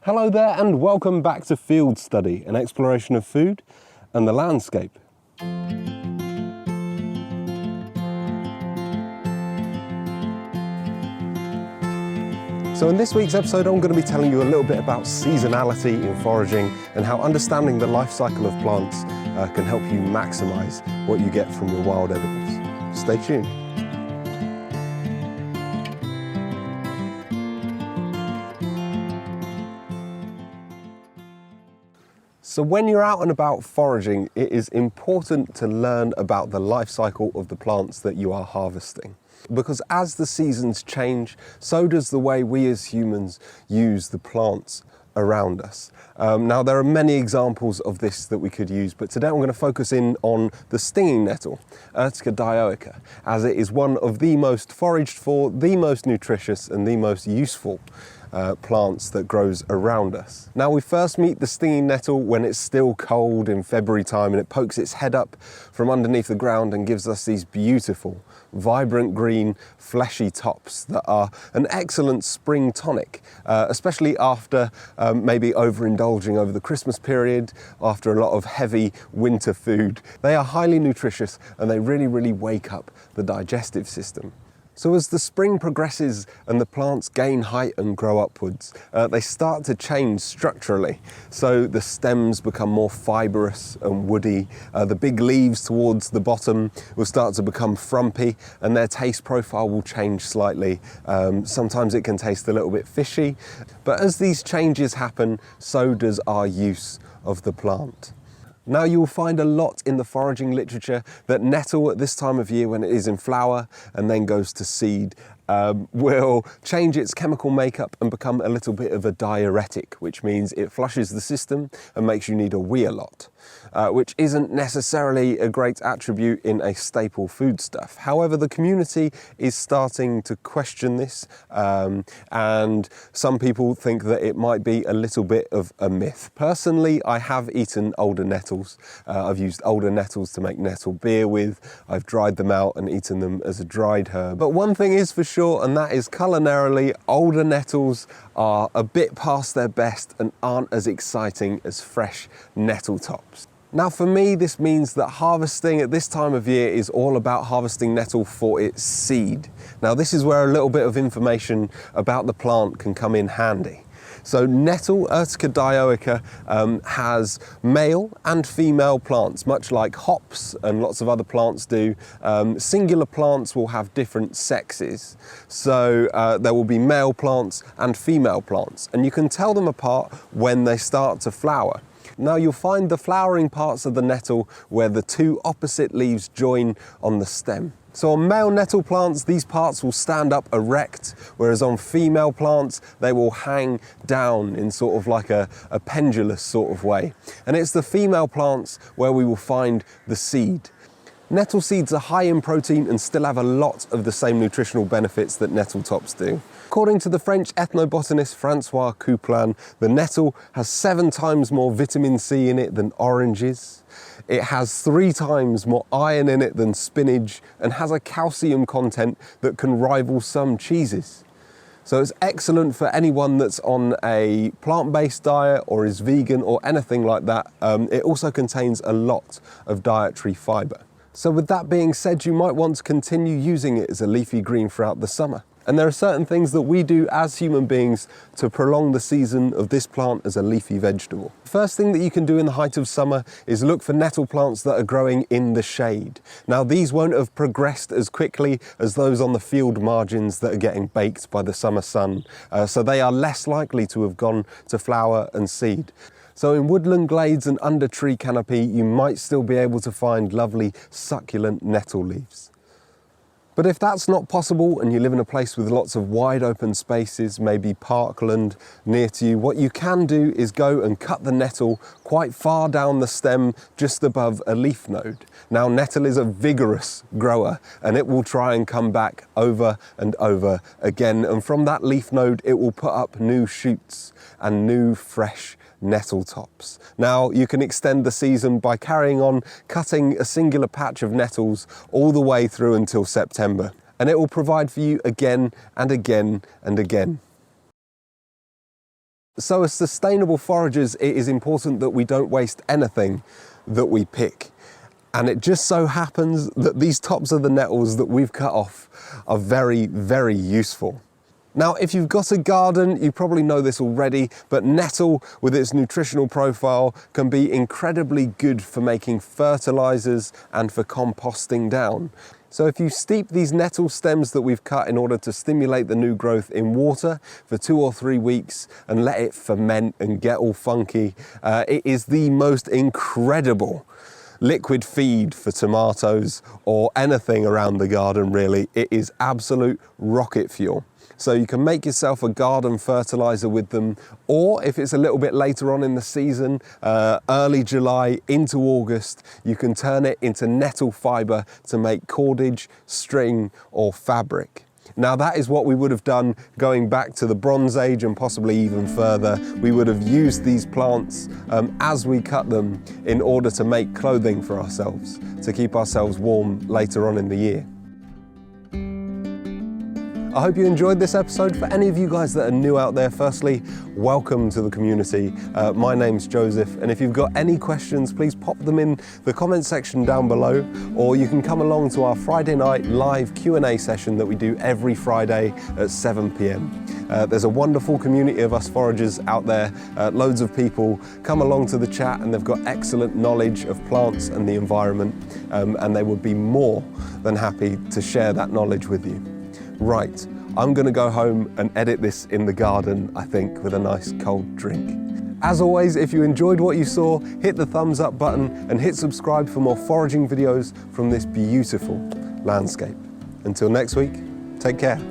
Hello there and welcome back to Field Study, an exploration of food and the landscape. So in this week's episode I'm going to be telling you a little bit about seasonality in foraging and how understanding the life cycle of plants can help you maximise what you get from your wild edibles. Stay tuned. So when you're out and about foraging, it is important to learn about the life cycle of the plants that you are harvesting. Because as the seasons change, so does the way we as humans use the plants around us. Now there are many examples of this that we could use, but today I'm going to focus in on the stinging nettle, Urtica dioica, as it is one of the most foraged for, the most nutritious and the most useful plants that grows around us. Now we first meet the stinging nettle when it's still cold in February time and it pokes its head up from underneath the ground and gives us these beautiful, vibrant green, fleshy tops that are an excellent spring tonic, especially after maybe overindulging over the Christmas period, after a lot of heavy winter food. They are highly nutritious and they really wake up the digestive system. So as the spring progresses and the plants gain height and grow upwards, they start to change structurally. So the stems become more fibrous and woody. The big leaves towards the bottom will start to become frumpy and their taste profile will change slightly. Sometimes it can taste a little bit fishy, but as these changes happen, so does our use of the plant. Now you'll find a lot in the foraging literature that nettle at this time of year when it is in flower and then goes to seed will change its chemical makeup and become a little bit of a diuretic, which means it flushes the system and makes you need a wee a lot, which isn't necessarily a great attribute in a staple foodstuff. However, the community is starting to question this and some people think that it might be a little bit of a myth. Personally, I have eaten older nettles. I've used older nettles to make nettle beer with. I've dried them out and eaten them as a dried herb. But one thing is for sure, and that is culinarily, older nettles are a bit past their best and aren't as exciting as fresh nettle tops. Now for me, this means that harvesting at this time of year is all about harvesting nettle for its seed. Now this is where a little bit of information about the plant can come in handy. So nettle, Urtica dioica, has male and female plants, much like hops and lots of other plants do. Singular plants will have different sexes. So there will be male plants and female plants, and you can tell them apart when they start to flower. Now you'll find the flowering parts of the nettle where the two opposite leaves join on the stem. So on male nettle plants, these parts will stand up erect, whereas on female plants, they will hang down in sort of like a pendulous sort of way. And it's the female plants where we will find the seed. Nettle seeds are high in protein and still have a lot of the same nutritional benefits that nettle tops do. According to the French ethnobotanist Francois Couplin, the nettle has 7 times more vitamin C in it than oranges. It has 3 times more iron in it than spinach and has a calcium content that can rival some cheeses. So it's excellent for anyone that's on a plant-based diet or is vegan or anything like that. It also contains a lot of dietary fibre. So with that being said, you might want to continue using it as a leafy green throughout the summer. And there are certain things that we do as human beings to prolong the season of this plant as a leafy vegetable. First thing that you can do in the height of summer is look for nettle plants that are growing in the shade. Now these won't have progressed as quickly as those on the field margins that are getting baked by the summer sun, so they are less likely to have gone to flower and seed. So in woodland glades and under tree canopy, you might still be able to find lovely succulent nettle leaves. But if that's not possible and you live in a place with lots of wide open spaces, maybe parkland near to you, what you can do is go and cut the nettle quite far down the stem just above a leaf node. Now nettle is a vigorous grower and it will try and come back over and over again, and from that leaf node it will put up new shoots and new fresh nettle tops. Now you can extend the season by carrying on cutting a singular patch of nettles all the way through until September, and it will provide for you again and again and again. So as sustainable foragers, it is important that we don't waste anything that we pick. And it just so happens that these tops of the nettles that we've cut off are very, very useful. Now, if you've got a garden, you probably know this already, but nettle with its nutritional profile can be incredibly good for making fertilizers and for composting down. So if you steep these nettle stems that we've cut in order to stimulate the new growth in water for 2 or 3 weeks and let it ferment and get all funky, it is the most incredible liquid feed for tomatoes or anything around the garden really. It is absolute rocket fuel. So you can make yourself a garden fertilizer with them, or if it's a little bit later on in the season, early July into August, you can turn it into nettle fibre to make cordage, string or fabric. Now that is what we would have done going back to the Bronze Age and possibly even further. We would have used these plants as we cut them in order to make clothing for ourselves, to keep ourselves warm later on in the year. I hope you enjoyed this episode. For any of you guys that are new out there, firstly, welcome to the community. My name's Joseph, and if you've got any questions, please pop them in the comment section down below, or you can come along to our Friday night live Q&A session that we do every Friday at 7 p.m. There's a wonderful community of us foragers out there. Loads of people come along to the chat and they've got excellent knowledge of plants and the environment, and they would be more than happy to share that knowledge with you. Right, I'm gonna go home and edit this in the garden, I think, with a nice cold drink. As always, if you enjoyed what you saw, hit the thumbs up button and hit subscribe for more foraging videos from this beautiful landscape. Until next week, take care.